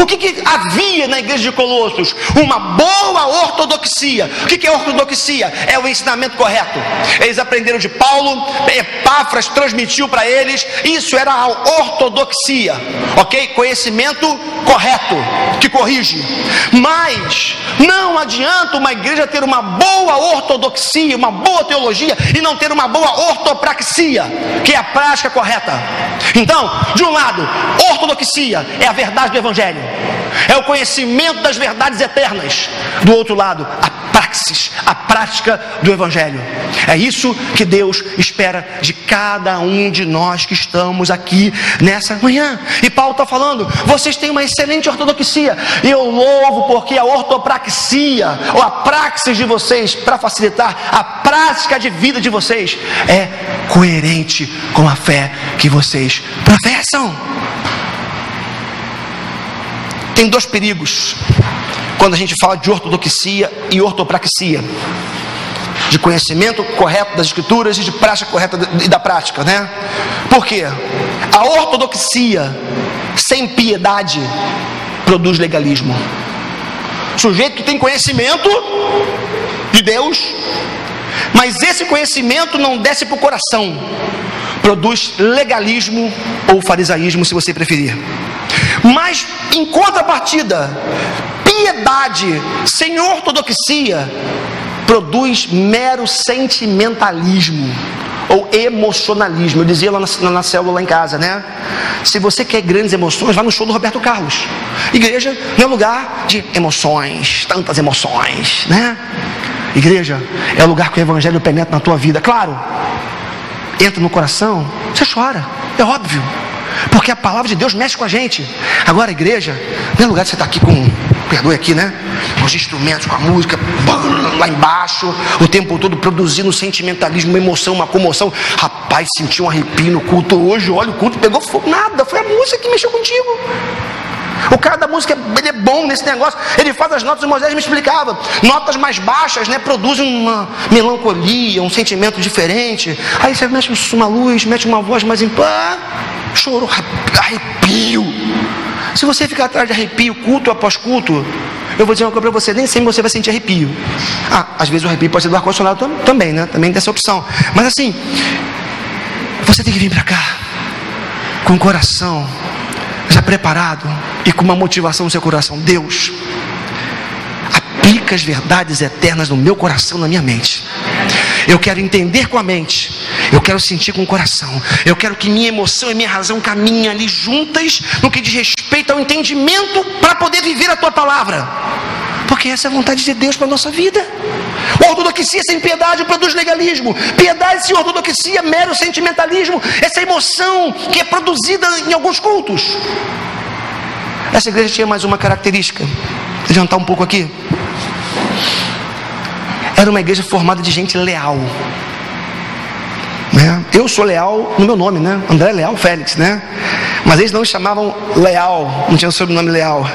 O que havia na igreja de Colossos? Uma boa ortodoxia. O que é ortodoxia? É o ensinamento correto. Eles aprenderam de Paulo, Epáfras transmitiu para eles, isso era a ortodoxia, ok? Conhecimento correto, que corrige. Mas não adianta uma igreja ter uma boa ortodoxia, uma boa teologia, e não ter uma boa ortopraxia, que é a prática correta. Então, de um lado, ortodoxia é a verdade do Evangelho, é o conhecimento das verdades eternas. Do outro lado, a praxis, a prática do Evangelho. É isso que Deus espera de cada um de nós que estamos aqui nessa manhã. E Paulo está falando, vocês têm uma excelente ortodoxia, e eu louvo porque a ortopraxia, ou a praxis de vocês, para facilitar a prática de vida de vocês, é coerente com a fé que vocês professam. Tem dois perigos quando a gente fala de ortodoxia e ortopraxia, de conhecimento correto das escrituras e de prática correta e da prática, né? Por quê? A ortodoxia sem piedade produz legalismo. Sujeito que tem conhecimento de Deus, mas esse conhecimento não desce para o coração, produz legalismo ou farisaísmo, se você preferir. Mas em contrapartida, piedade sem ortodoxia produz mero sentimentalismo ou emocionalismo. Eu dizia lá na célula lá em casa, né? Se você quer grandes emoções, vá no show do Roberto Carlos. Igreja não é lugar de emoções, tantas emoções, né? Igreja é o lugar que o Evangelho penetra na tua vida. Claro, entra no coração, você chora, é óbvio, porque a palavra de Deus mexe com a gente. Agora a igreja não é lugar de você estar aqui com, perdoe aqui, né? Os instrumentos, com a música lá embaixo, o tempo todo produzindo sentimentalismo, uma emoção, uma comoção. Rapaz, senti um arrepio no culto hoje. Olha, o culto pegou fogo. Nada, foi a música que mexeu contigo. O cara da música, ele é bom nesse negócio. Ele faz as notas, o Moisés me explicava. Notas mais baixas, né, produzem uma melancolia, um sentimento diferente. Aí você mexe uma luz, mete uma voz mais chorou, arrepio. Se você ficar atrás de arrepio, culto após culto, eu vou dizer uma coisa para você, nem sempre você vai sentir arrepio. Às vezes o arrepio pode ser do ar-condicionado também, né? Também tem essa opção. Mas assim, você tem que vir para cá com o coração já preparado e com uma motivação no seu coração. Deus, aplica as verdades eternas no meu coração, na minha mente. Eu quero entender com a mente, eu quero sentir com o coração, eu quero que minha emoção e minha razão caminhem ali juntas no que diz respeito ao entendimento para poder viver a tua palavra, porque essa é a vontade de Deus para a nossa vida. Ortodoxia sem piedade produz legalismo. Piedade sem ortodoxia, mero sentimentalismo. Essa emoção que é produzida em alguns cultos. Essa igreja tinha mais uma característica. Vou adiantar um pouco aqui. Era uma igreja formada de gente leal, né? Eu sou leal no meu nome, né? André Leal Félix, né? Mas eles não me chamavam Leal, não tinha o sobrenome Leal.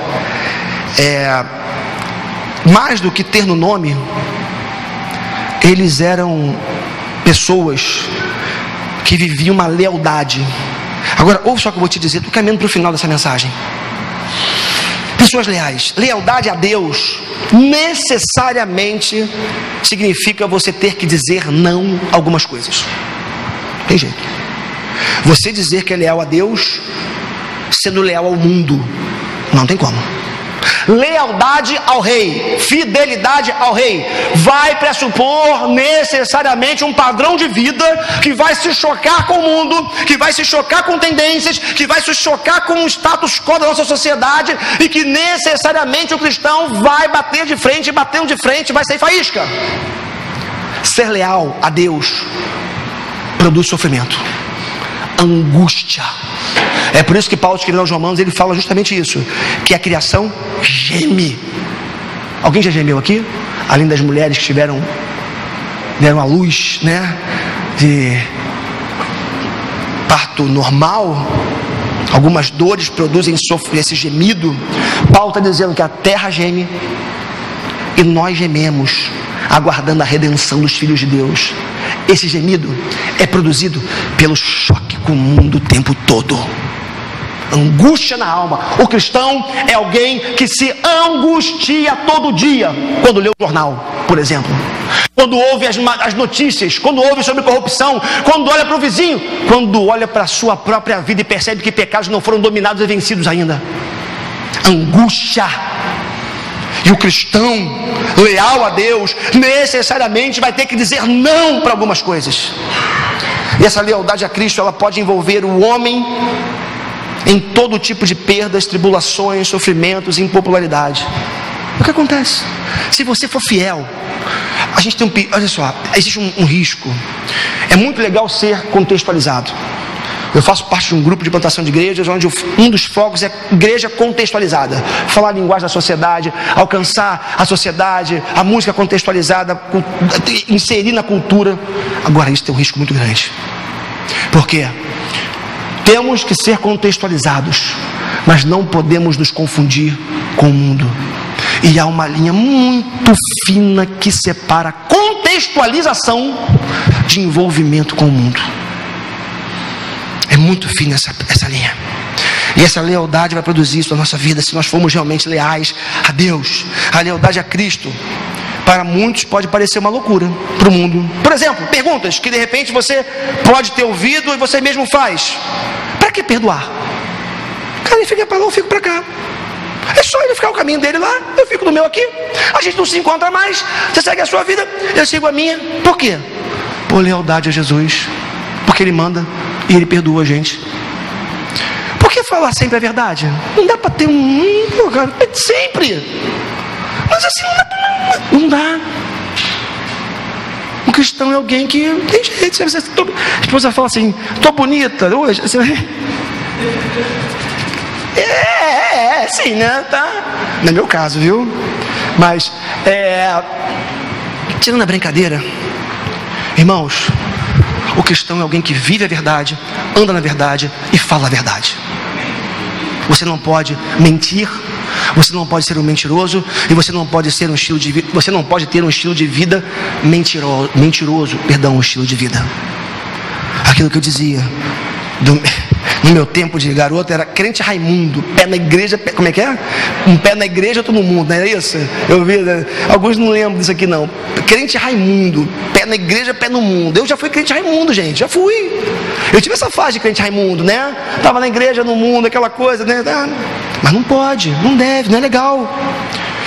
Mais do que ter no nome, eles eram pessoas que viviam uma lealdade. Agora, ouve só o que eu vou te dizer, estou caminhando para o final dessa mensagem. Pessoas leais. Lealdade a Deus necessariamente significa você ter que dizer não a algumas coisas. Tem jeito. Você dizer que é leal a Deus sendo leal ao mundo, não tem como. Lealdade ao rei, fidelidade ao rei, vai pressupor necessariamente um padrão de vida que vai se chocar com o mundo, que vai se chocar com tendências, que vai se chocar com o status quo da nossa sociedade, e que necessariamente o cristão vai bater de frente, e batendo de frente vai sair faísca. Ser leal a Deus produz sofrimento, angústia. É por isso que Paulo, escrevendo aos Romanos, ele fala justamente isso, que a criação geme. Alguém já gemeu aqui? Além das mulheres que deram à luz, né, de parto normal, algumas dores produzem esse gemido. Paulo está dizendo que a terra geme e nós gememos, aguardando a redenção dos filhos de Deus. Esse gemido é produzido pelo choque com o mundo o tempo todo. Angústia na alma. O cristão é alguém que se angustia todo dia quando lê o jornal, por exemplo, quando ouve as notícias, quando ouve sobre corrupção, quando olha para o vizinho, quando olha para a sua própria vida e percebe que pecados não foram dominados e vencidos ainda. Angústia. E o cristão leal a Deus necessariamente vai ter que dizer não para algumas coisas. E essa lealdade a Cristo, ela pode envolver o homem em todo tipo de perdas, tribulações, sofrimentos, impopularidade. O que acontece? Se você for fiel, a gente tem olha só, existe um risco. É muito legal ser contextualizado. Eu faço parte de um grupo de plantação de igrejas, onde um dos focos é igreja contextualizada. Falar a linguagem da sociedade, alcançar a sociedade, a música contextualizada, inserir na cultura. Agora, isso tem um risco muito grande. Por quê? Temos que ser contextualizados, mas não podemos nos confundir com o mundo. E há uma linha muito fina que separa contextualização de envolvimento com o mundo. É muito fina essa linha. E essa lealdade vai produzir isso na nossa vida, se nós formos realmente leais a Deus. A lealdade a Cristo, para muitos pode parecer uma loucura, para o mundo. Por exemplo, perguntas que de repente você pode ter ouvido e você mesmo faz. Para que perdoar? Cara, ele fica para lá, eu fico para cá. É só ele ficar o caminho dele lá, eu fico no meu aqui. A gente não se encontra mais. Você segue a sua vida, eu sigo a minha. Por quê? Por lealdade a Jesus. Porque ele manda e ele perdoa a gente. Por que falar sempre a verdade? Não dá para ter cara, sempre. Mas assim não dá. Um cristão é alguém que tem jeito. A esposa fala assim: tô bonita hoje. Sim, né? Tá? Não é meu caso, viu? Mas tirando a brincadeira, irmãos, o cristão é alguém que vive a verdade, anda na verdade e fala a verdade. Você não pode mentir, você não pode ser um mentiroso, e você não pode ser um estilo de vida, você não pode ter um estilo de vida mentiroso, um estilo de vida. Aquilo que eu dizia no meu tempo de garoto era crente Raimundo, pé na igreja, como é que é? Um pé na igreja, outro no mundo, não é isso? Eu vi, alguns não lembram disso aqui não. Crente Raimundo, pé na igreja, pé no mundo. Eu já fui crente Raimundo, gente, já fui. Eu tive essa fase de crente Raimundo, né? Tava na igreja, no mundo, aquela coisa, né? Mas não pode, não deve, não é legal.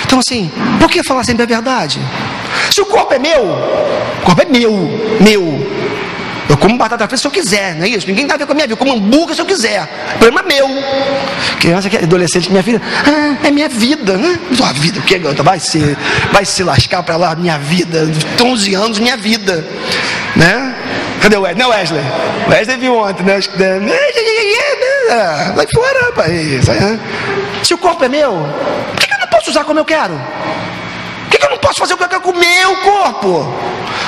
Então assim, por que falar sempre a verdade? Se o corpo é meu, o corpo é meu. Eu como batata frita se eu quiser, não é isso? Ninguém tem a ver com a minha vida. Eu como hambúrguer se eu quiser. O problema é meu. Criança, adolescente, minha filha, é minha vida, né? Sua vida, o que? Vai se lascar pra lá, minha vida, 11 anos, minha vida, né? Cadê o Wesley? Não, Wesley. Wesley viu ontem, né? Vai fora, rapaz. Se o corpo é meu, por que eu não posso usar como eu quero? Por que eu não posso fazer o que eu quero com o meu corpo?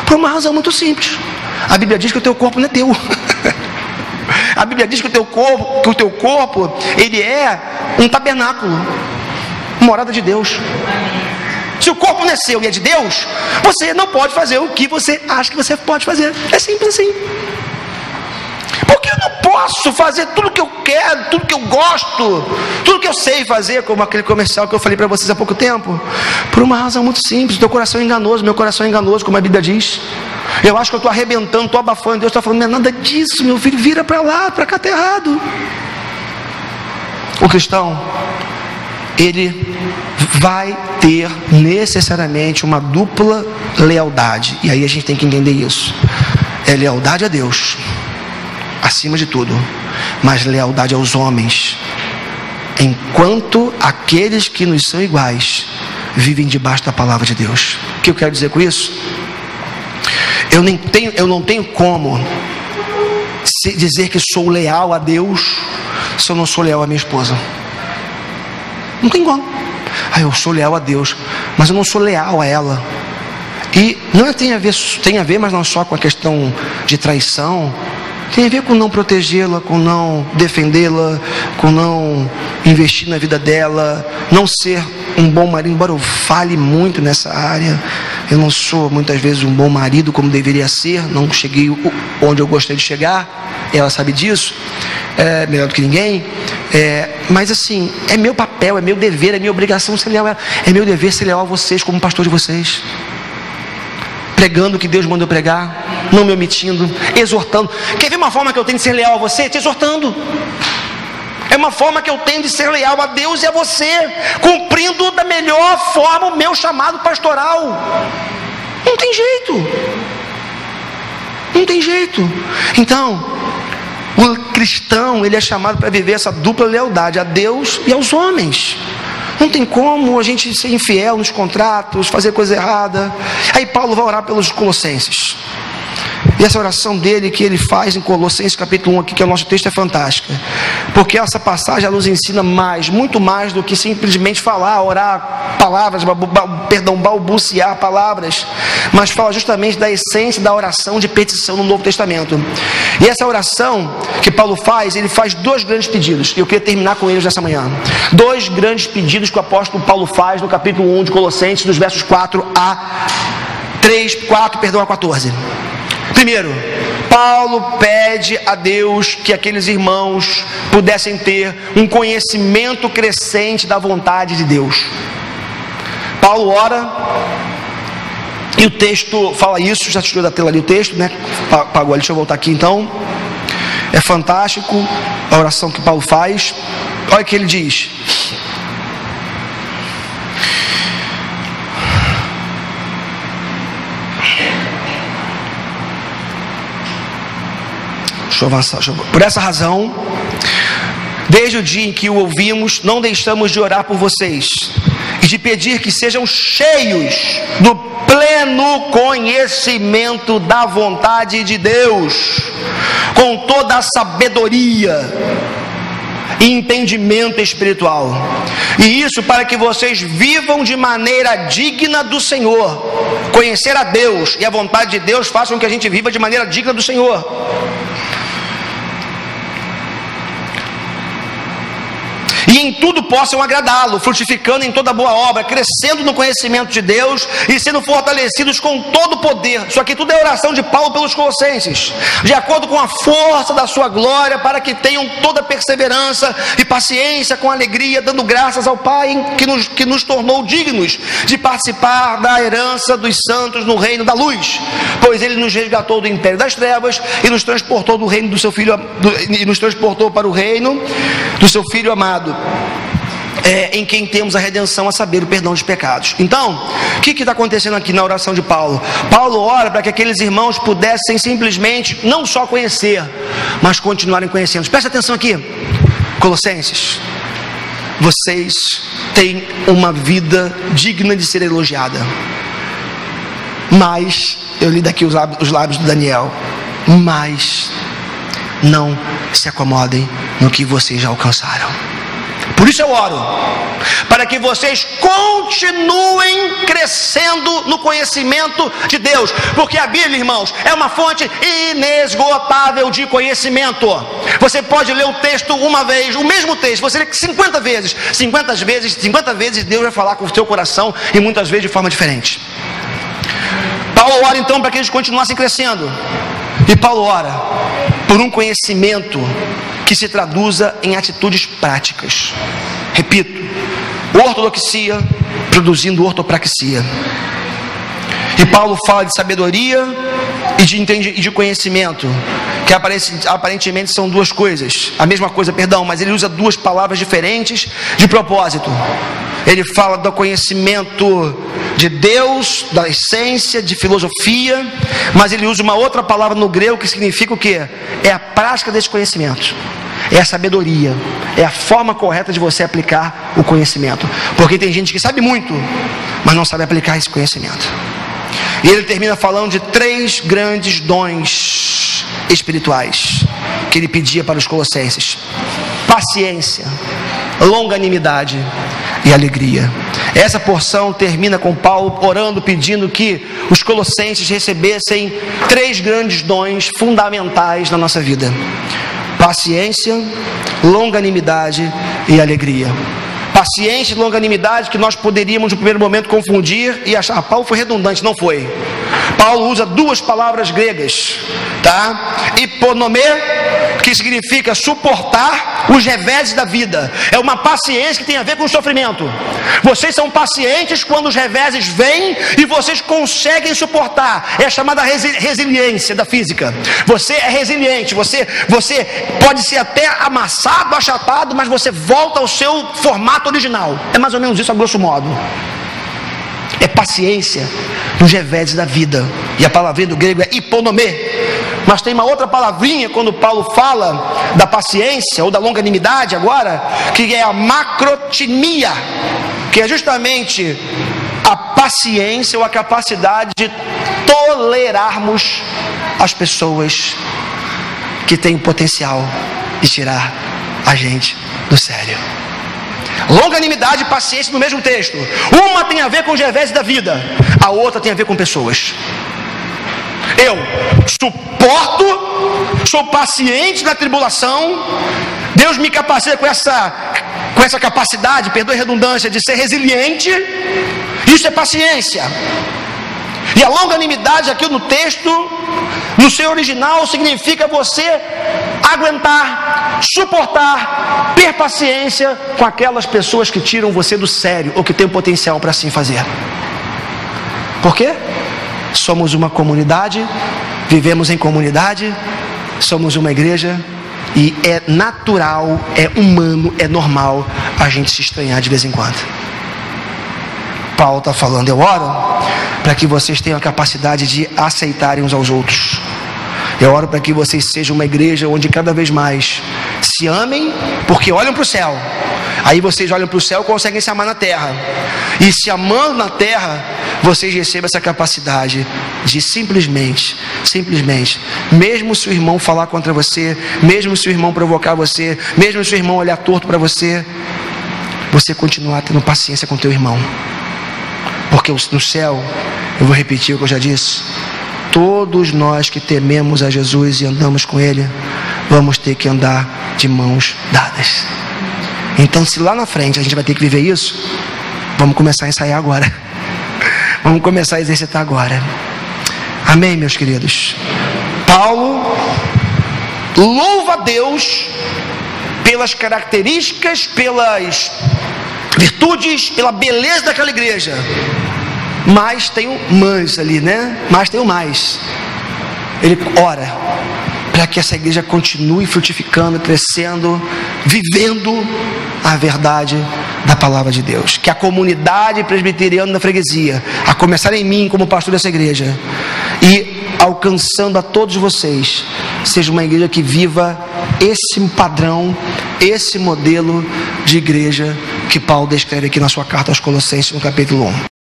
Por uma razão muito simples. A Bíblia diz que o teu corpo não é teu. A Bíblia diz que o teu corpo, ele é um tabernáculo, morada de Deus. Se o corpo não é seu e é de Deus, você não pode fazer o que você acha que você pode fazer. É simples assim. Por que eu não posso fazer tudo que eu quero, tudo que eu gosto, tudo que eu sei fazer, como aquele comercial que eu falei para vocês há pouco tempo, por uma razão muito simples. Teu coração é enganoso, meu coração é enganoso, como a Bíblia diz. Eu acho que eu estou arrebentando, estou abafando. Deus está falando, não é nada disso, meu filho, vira para lá, para cá está errado. O cristão, ele vai ter necessariamente uma dupla lealdade, e aí a gente tem que entender isso. É lealdade a Deus acima de tudo, mas lealdade aos homens, enquanto aqueles que nos são iguais vivem debaixo da palavra de Deus. O que eu quero dizer com isso? Eu não tenho como dizer que sou leal a Deus se eu não sou leal à minha esposa. Não tem como. Eu sou leal a Deus, mas eu não sou leal a ela. E não tem a ver, mas não só com a questão de traição. Tem a ver com não protegê-la, com não defendê-la, com não investir na vida dela, não ser um bom marido. Embora eu fale muito nessa área, eu não sou muitas vezes um bom marido como deveria ser, não cheguei onde eu gostaria de chegar, ela sabe disso, melhor do que ninguém, mas assim, é meu papel, é meu dever, é minha obrigação ser leal a ela, é meu dever ser leal a vocês como pastor de vocês, pregando o que Deus mandou pregar, não me omitindo, exortando. Quer ver uma forma que eu tenho de ser leal a você? Te exortando. É uma forma que eu tenho de ser leal a Deus e a você, cumprindo da melhor forma o meu chamado pastoral. Não tem jeito. Não tem jeito. Então, o cristão, ele é chamado para viver essa dupla lealdade a Deus e aos homens. Não tem como a gente ser infiel nos contratos, fazer coisa errada. Aí Paulo vai orar pelos colossenses. E essa oração dele que ele faz em Colossenses capítulo 1 aqui, que é o nosso texto, é fantástica. Porque essa passagem nos ensina mais, muito mais do que simplesmente falar, orar palavras, balbuciar palavras, mas fala justamente da essência da oração de petição no Novo Testamento. E essa oração que Paulo faz, ele faz dois grandes pedidos. E eu queria terminar com eles nessa manhã. Dois grandes pedidos que o apóstolo Paulo faz no capítulo 1 de Colossenses, dos versos 4 a 14. Primeiro, Paulo pede a Deus que aqueles irmãos pudessem ter um conhecimento crescente da vontade de Deus. Paulo ora, e o texto fala isso, já tirou da tela ali o texto, né? Apagou ali, deixa eu voltar aqui então. É fantástico a oração que Paulo faz. Olha o que ele diz. Deixa eu avançar. Por essa razão, desde o dia em que o ouvimos, não deixamos de orar por vocês e de pedir que sejam cheios do pleno conhecimento da vontade de Deus, com toda a sabedoria e entendimento espiritual. E isso para que vocês vivam de maneira digna do Senhor. Conhecer a Deus e a vontade de Deus façam com que a gente viva de maneira digna do Senhor. E em tudo possam agradá-lo, frutificando em toda boa obra, crescendo no conhecimento de Deus e sendo fortalecidos com todo o poder. Isso aqui tudo é oração de Paulo pelos colossenses, de acordo com a força da sua glória, para que tenham toda perseverança e paciência com alegria, dando graças ao Pai que nos tornou dignos de participar da herança dos santos no reino da luz, pois ele nos resgatou do império das trevas e nos transportou do reino do seu filho, e nos transportou para o reino do seu filho amado, em quem temos a redenção, a saber, o perdão dos pecados. Então, o que está acontecendo aqui na oração de Paulo? Paulo ora para que aqueles irmãos pudessem simplesmente não só conhecer, mas continuarem conhecendo. Presta atenção aqui, Colossenses. Vocês têm uma vida digna de ser elogiada. Mas, eu li daqui os lábios do Daniel, mas não se acomodem no que vocês já alcançaram. Por isso eu oro, para que vocês continuem crescendo no conhecimento de Deus, porque a Bíblia, irmãos, é uma fonte inesgotável de conhecimento. Você pode ler o texto uma vez, o mesmo texto, você lê 50 vezes, 50 vezes Deus vai falar com o teu coração, e muitas vezes de forma diferente. Paulo ora então para que eles continuassem crescendo, e Paulo ora por um conhecimento que se traduza em atitudes práticas. Repito, ortodoxia produzindo ortopraxia. E Paulo fala de sabedoria e de conhecimento, que aparentemente são duas coisas, a mesma coisa, mas ele usa duas palavras diferentes de propósito. Ele fala do conhecimento de Deus, da essência, de filosofia, mas ele usa uma outra palavra no grego que significa o quê? É a prática desse conhecimento, é a sabedoria, é a forma correta de você aplicar o conhecimento, porque tem gente que sabe muito, mas não sabe aplicar esse conhecimento. E ele termina falando de 3 grandes dons espirituais que ele pedia para os colossenses: paciência, longanimidade e alegria. Essa porção termina com Paulo orando, pedindo que os colossenses recebessem 3 grandes dons fundamentais na nossa vida: paciência, longanimidade e alegria. Paciência e longanimidade que nós poderíamos no primeiro momento confundir e achar, Paulo foi redundante. Não foi. Paulo usa 2 palavras gregas, tá? Hiponomê, que significa suportar os reveses da vida. É uma paciência que tem a ver com o sofrimento. Vocês são pacientes quando os reveses vêm e vocês conseguem suportar. É a chamada resiliência da física. Você é resiliente, você pode ser até amassado, achatado, mas você volta ao seu formato original. É mais ou menos isso, a grosso modo. É paciência nos reveses da vida. E a palavrinha do grego é hiponomê. Mas tem uma outra palavrinha quando Paulo fala da paciência ou da longanimidade agora, que é a macrotimia, que é justamente a paciência ou a capacidade de tolerarmos as pessoas que têm o potencial de tirar a gente do sério. Longanimidade e paciência no mesmo texto. Uma tem a ver com os reveses da vida, a outra tem a ver com pessoas. Eu suporto, sou paciente na tribulação. Deus me capacita com essa capacidade, perdoe a redundância, de ser resiliente. Isso é paciência. E a longanimidade aqui no texto, no seu original, significa você aguentar, suportar, ter paciência com aquelas pessoas que tiram você do sério ou que têm o potencial para assim fazer. Por quê? Somos uma comunidade, vivemos em comunidade, somos uma igreja e é natural, é humano, é normal a gente se estranhar de vez em quando. Paulo está falando, eu oro para que vocês tenham a capacidade de aceitarem uns aos outros. Eu oro para que vocês sejam uma igreja onde cada vez mais se amem, porque olham para o céu. Aí vocês olham para o céu e conseguem se amar na terra. E se amando na terra, vocês recebem essa capacidade de simplesmente, mesmo se o irmão falar contra você, mesmo se o irmão provocar você, mesmo se o irmão olhar torto para você, você continuar tendo paciência com o teu irmão. Porque no céu, eu vou repetir o que eu já disse, todos nós que tememos a Jesus e andamos com Ele, vamos ter que andar de mãos dadas. Então, se lá na frente a gente vai ter que viver isso, vamos começar a ensaiar agora. Vamos começar a exercitar agora. Amém, meus queridos? Paulo louva a Deus pelas características, pelas virtudes, pela beleza daquela igreja. Mas tem um mais ali, né? Mas tem um mais. Ele ora para que essa igreja continue frutificando, crescendo, vivendo a verdade da palavra de Deus. Que a comunidade presbiteriana da freguesia, a começar em mim como pastor dessa igreja, e alcançando a todos vocês, seja uma igreja que viva esse padrão, esse modelo de igreja que Paulo descreve aqui na sua carta aos Colossenses, no capítulo 1.